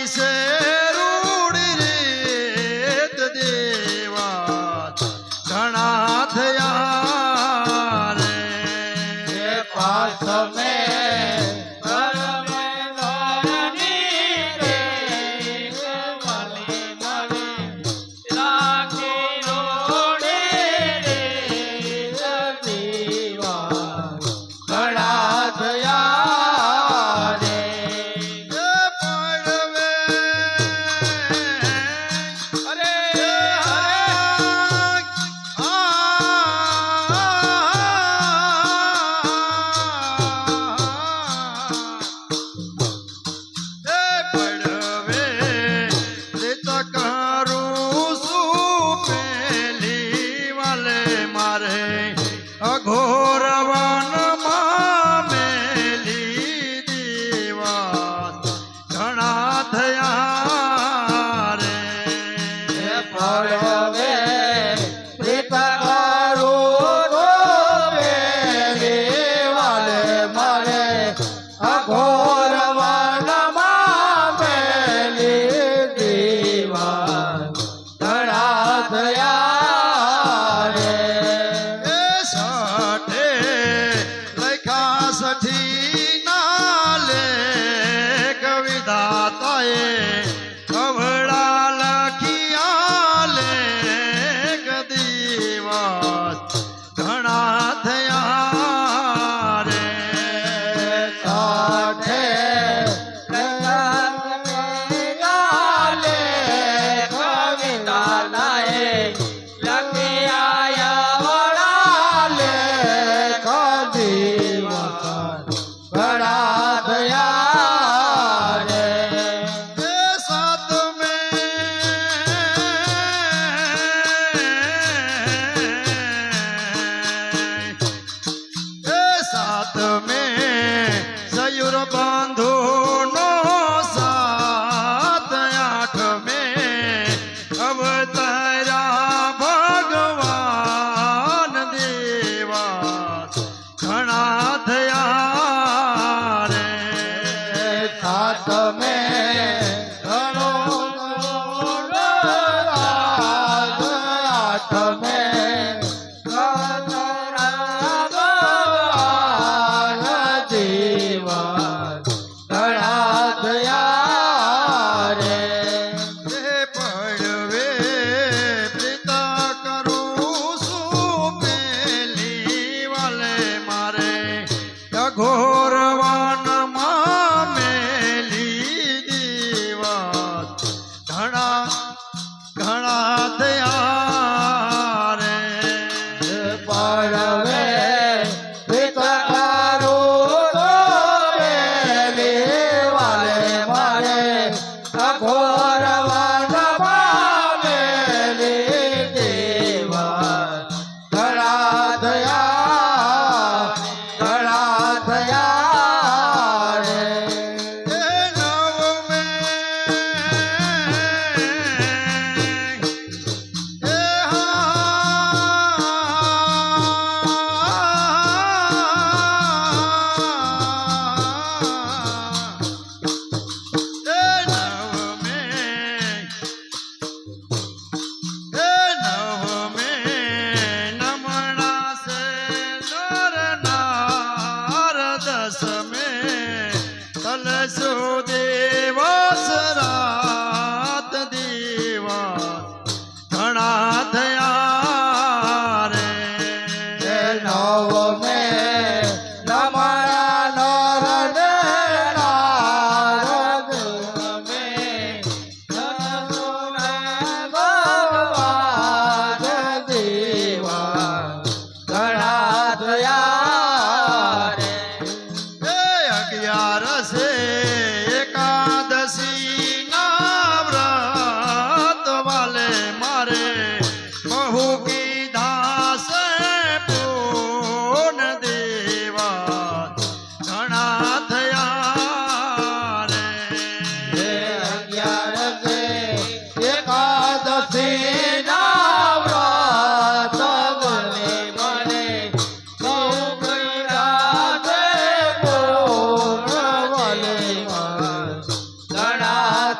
છે રૂડી રેત દેવા ઘણા થયા રે પાથ મેં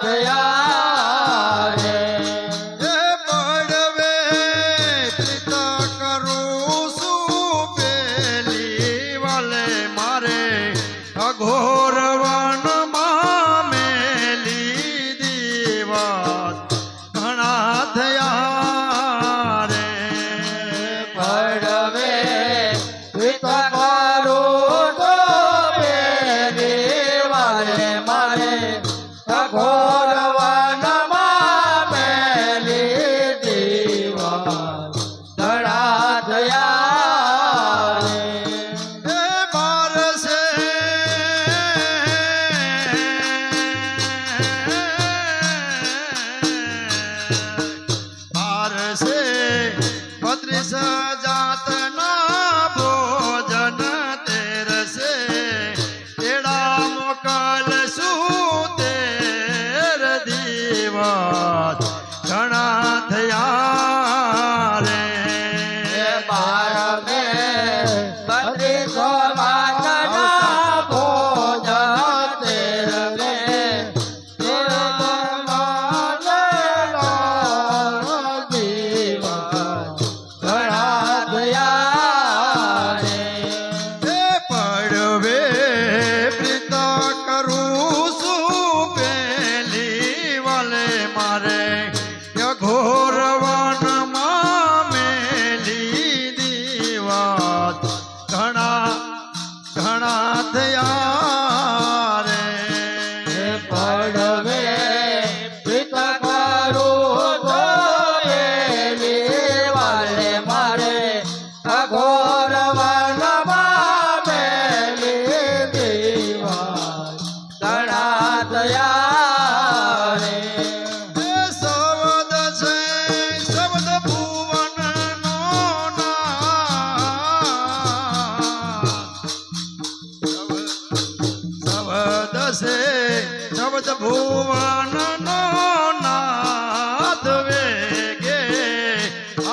થયા રે એ પડવે પ્રીત કરું છું પેલી વાલે મારે અઘોર વનમાં મેલી દીવાત ઘણા થયા રે પડવે પિત કરું તો પેલી વારે મારે અઘોર વનમાં મેલી દીવા ધડા થયા રે એ બારસે બારસે 32 જાતના ભોજન તેરસે તેડા મોકલશું તેર દીવાત ઘણા થયા રે બારમે 32 માતના ભોજન તેરમે એ પડવે પ્રીત કરું છું પેલી વાલે મારે અઘોર વનમાં મેલી દીવાત ઘણા ઘણા થયા રે પડવે પિત કરું તો પેલી વાલે મારે અઘોર વનમાં મેલી દીવા ઘણા થયા રે એ શબ્દ છે શબ્દ ભુવનનો શબ્દ છે શબ્દ ભુવનનો નાદ વેગે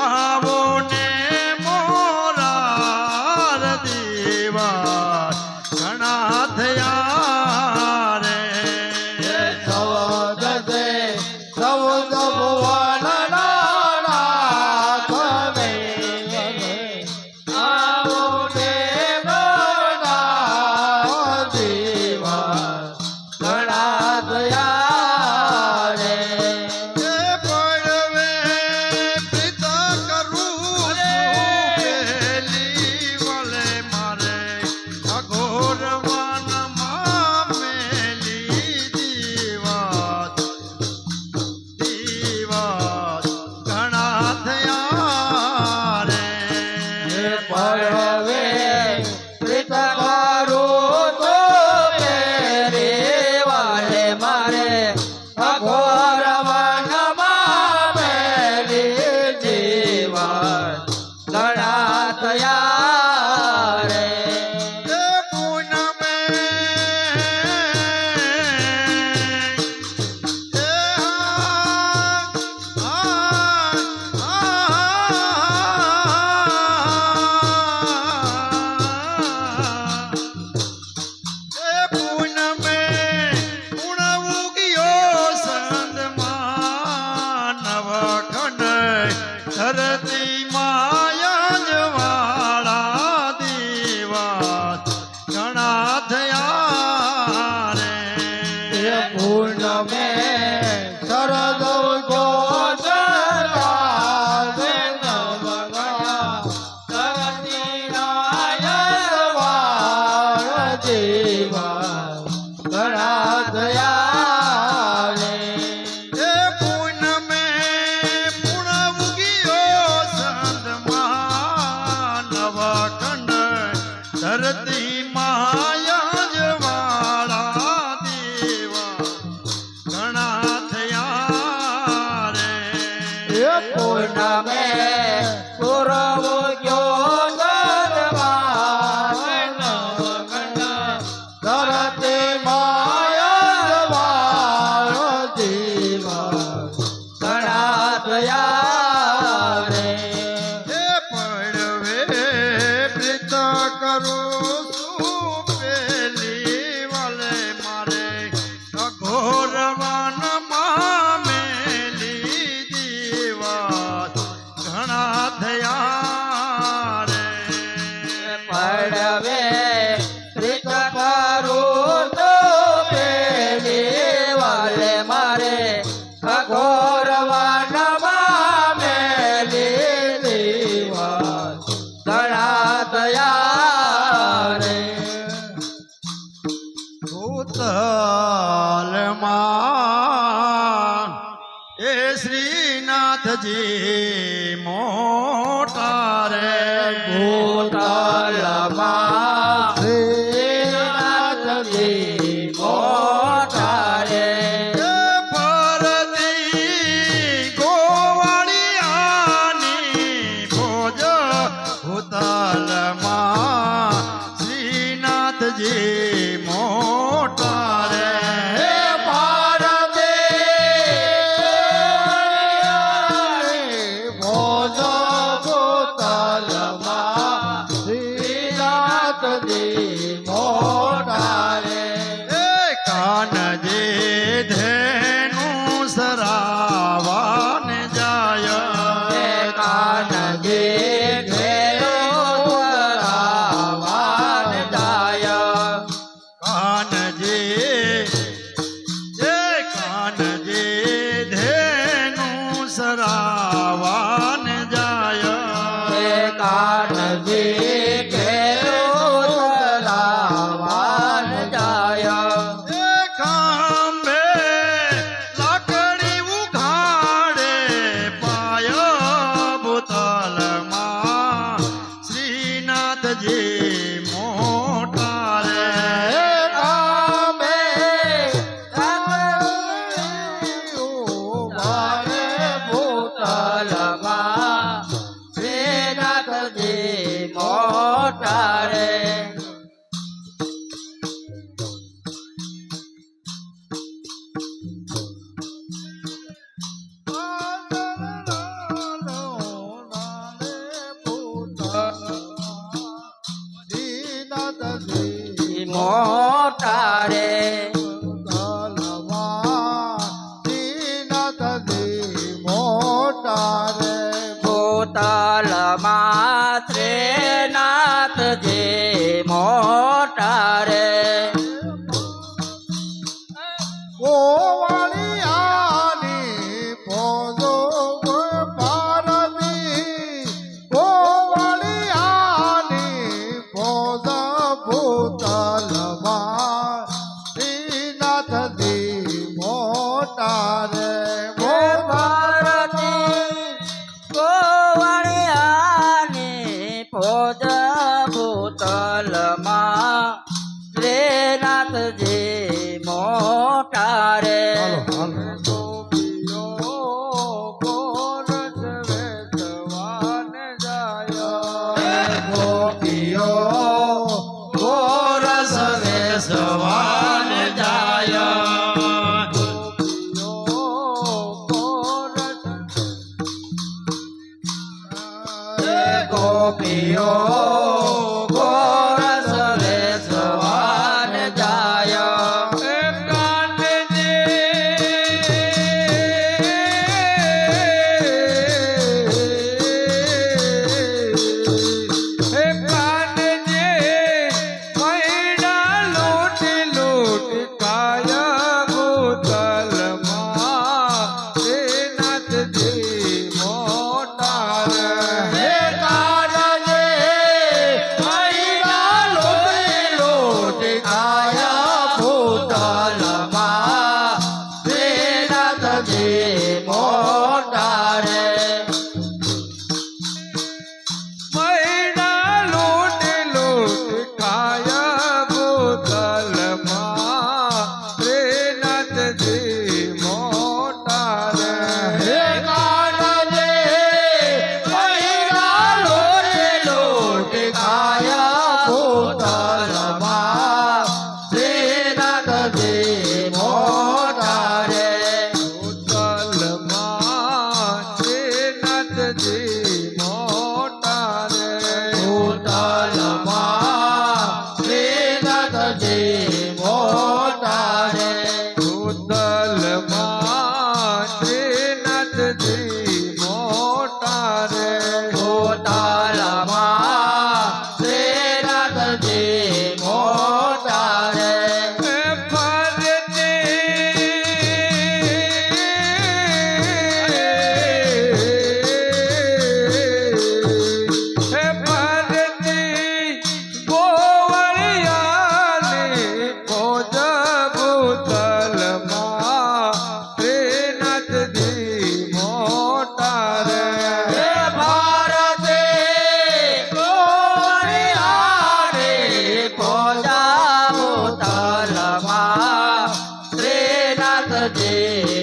આવો ને મોરાર દીવા ઘણા થયા રે સૌદસે સૌદ ભુવનનો નાથ વેગે આવો ને મોરાર દીવા ઘણા થયા રે એ પડવે પ્રીત કરું છું પેલી વાલે મારે અઘોર વનમાં મેલી દીવાત દીવાત ઘણા થયા રે પડવે પ્રીત કરું તો પેલી વાલે મારે અઘોર વનમાં મેલી દીવા ઘણા થયા રે એ પૂનમે એ પૂનમે પૂર્ણ ઉગ્યો સંદમાં નવખંડ ધરતી માયા જવાળા દીવાત ઘણા થયા રે પૂર્ણમે શરદ ગોચરાવે નવગણા ધરતી નાયરવાળ જીવા ઘણા થયા રે એ પૂનમે પૂર્ણ ઉગ્યો સંદમાં નવખંડ ધરતી માયા જવાળા દીવા ઘણા થયા રે પૂર્ણમે પૂરવ ગયો દરબાર નવગણ ધરતી માયરવાળ જીવા ઘણા થયા રે એ પડવે પ્રીત કરું છું પેલી વાલે મારે અઘોર વનમાં અઘોર વનમાં મેલી દિવસ ઘણા થયા રે ભૂતલમાં એ શ્રીનાથજી મોટા રે ભૂતલમાં શ્રીનાથજી મોટા રે એ ફરતી ગોવાળિયાની ભોજ ભૂતલમાં શ્રીનાથજી મોટા રે કાનજી ધેનું સરાવાન જાય કાનજી ધેનું સરાવાન જાય ખાંભે લાકડી ઉઘાડે પાય ભૂતલમાં શ્રીનાથજી મોટા રે મોટા રે મોટા રે ભૂતલમાં શ્રીનાથજી મોટા રે ગોવાળિયાની ભોજો ભારતી ગોવાળિયાની ભોજ ભૂતલમાં શ્રીનાથજી મોટા રે ભોજ ભૂતલમાં શ્રીનાથજી મોટા રે ગોરસ વેસવાન જાય ગોપીઓ ગોરસ વેસવાન જાય ભૂતલમાં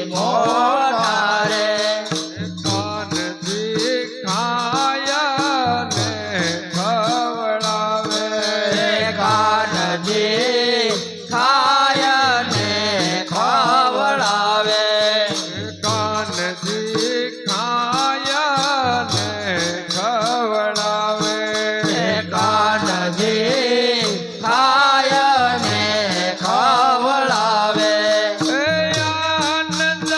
મોટા રે કાનજી ખાય ને ખવડાવે કાનજી ખાય ને ખવડાવે કાનજી ખાય ને ખવડાવે કાનજી ખાય ને ખવડાવે હે આનંદ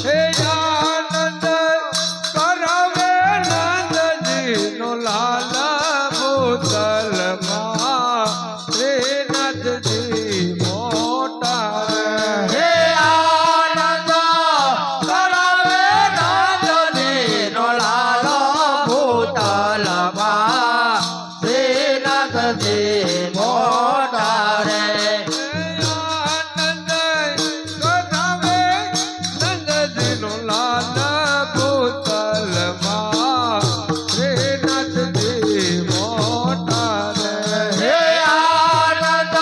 હે આનંદ કરાવે નંદજીનો લાલ ભૂતલમાં શ્રીનાથજી મોટા હે આનંદ કરાવે નંદજીનો લાલો ભૂતલમાં શ્રીનાથજી મોટા રે આનંદ કરાવે નંદજીનો લાલ ભૂતલમાં શ્રીનાથજી મોટા હે આનંદ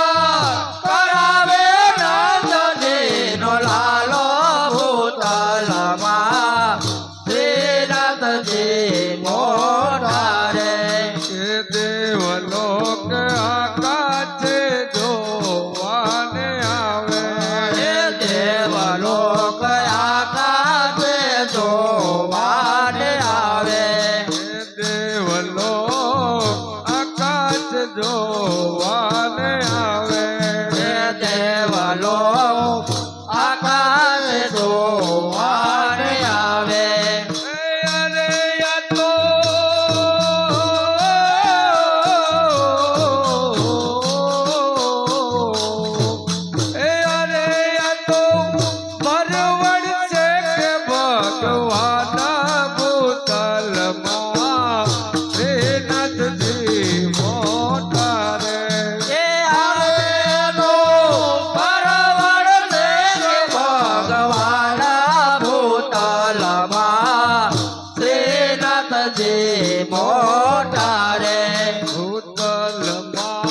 કરાવે નંદજીનો લાલો ભૂતલમાં શ્રીનાથજી મોટા રે કે દેવલોક આકાશે જોવાને આવે હે દેવલોક આકાશે જોવાને આવે હે દેવલોક આકાશ જોવાને આવે હે દેવલોક આકાશે જોવાને આવે અરે આ તો અરે આ તો પરવડ છે કે ભગવાન ભૂતલમાં શ્રીનાથજી મોટા રે એ આવેલો પરવડ છે કે ભગવાન ભૂતલમાં શ્રીનાથજી મોટા રે ભૂતલમાં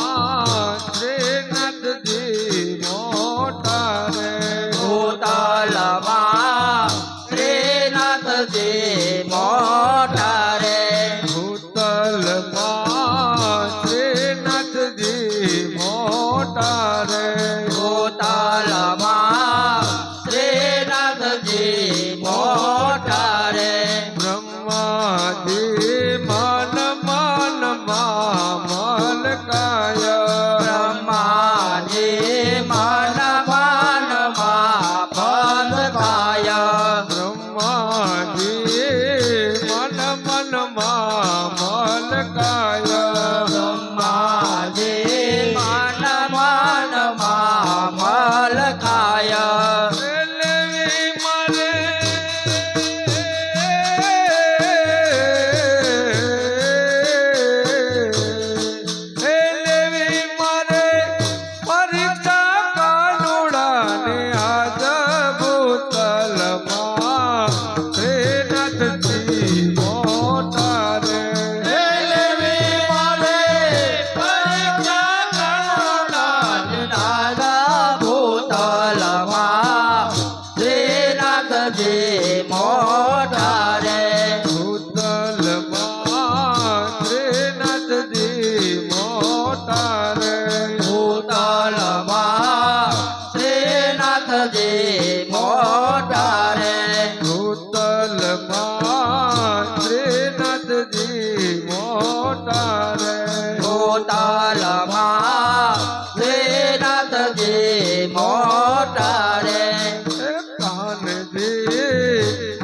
શ્રીનાથજી મોટા રે ભૂતલમાં શ્રીનાથજી મોટા રે ભૂતલમાં શ્રીનાથજી મોટા રે ભૂતલમાં શ્રીનાથજી મોટા રે બ્રહ્માજી મન મનમાં મલકાય બ્રહ્માજી મન મનમાં બંધાય બ્રહ્માજી મન મનમાં મલકાય બ્રહ્માજી મન મનમાં મલકાય લેવી મારે લેવી મારે પરીક્ષા કાનુડાને આજ ભૂતલમાં શ્રીનાથજી મોટા રે લેવી મારે પરીક્ષા કાનુડાના ભૂતલમાં શ્રીનાથજી મોટા રે ભૂતલમાં શ્રીનાથજી મોટા રે ભૂતલમાં શ્રીનાથજી મોટા રે ભૂતલમાં શ્રીનાથજી મોટા રે ભૂતલમાં શ્રીનાથજી મોટા રે કાનજી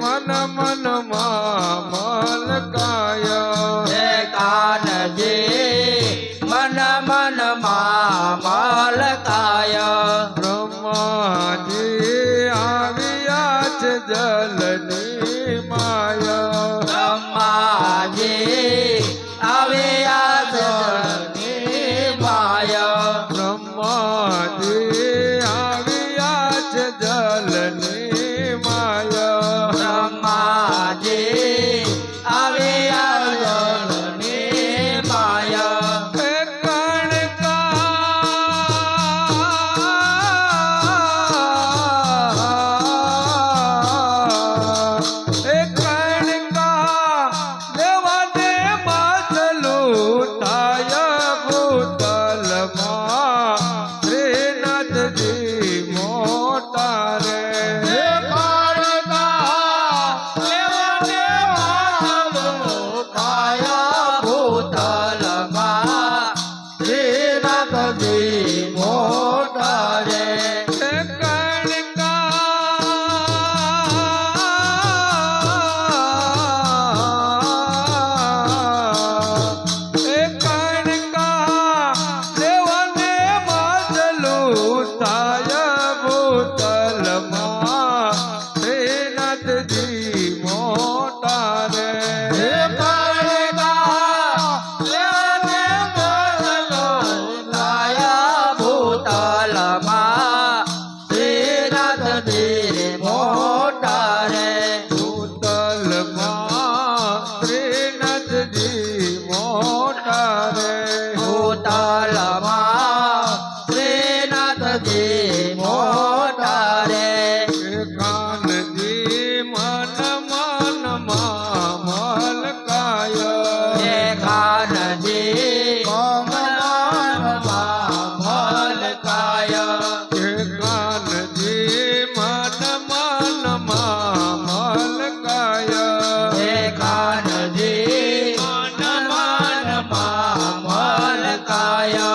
મન મનમાં મલકાય હે કાનજી મન મનમાં મલકાય બ્રહ્માજી આવ્યા છે જલની માય બ્રહ્માજી આવ્યા જળની માય બ્રહ્માજી આવ્યા છે જલની માય બ્રહ્માજી આવ્યા જળની માય હે વિઠ્ઠલમાં શ્રીનાથજી મોટા રે હે કાનજી મન મનમાં મલકાય હે કાનજી મનમાં મલકાય હે કાનજી મન મનમાં મલકાય હે કાનજી મનમાં મલકાય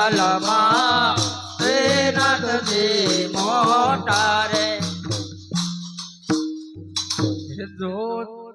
વિઠ્ઠલમાં શ્રીનાથજી મોટા રે જો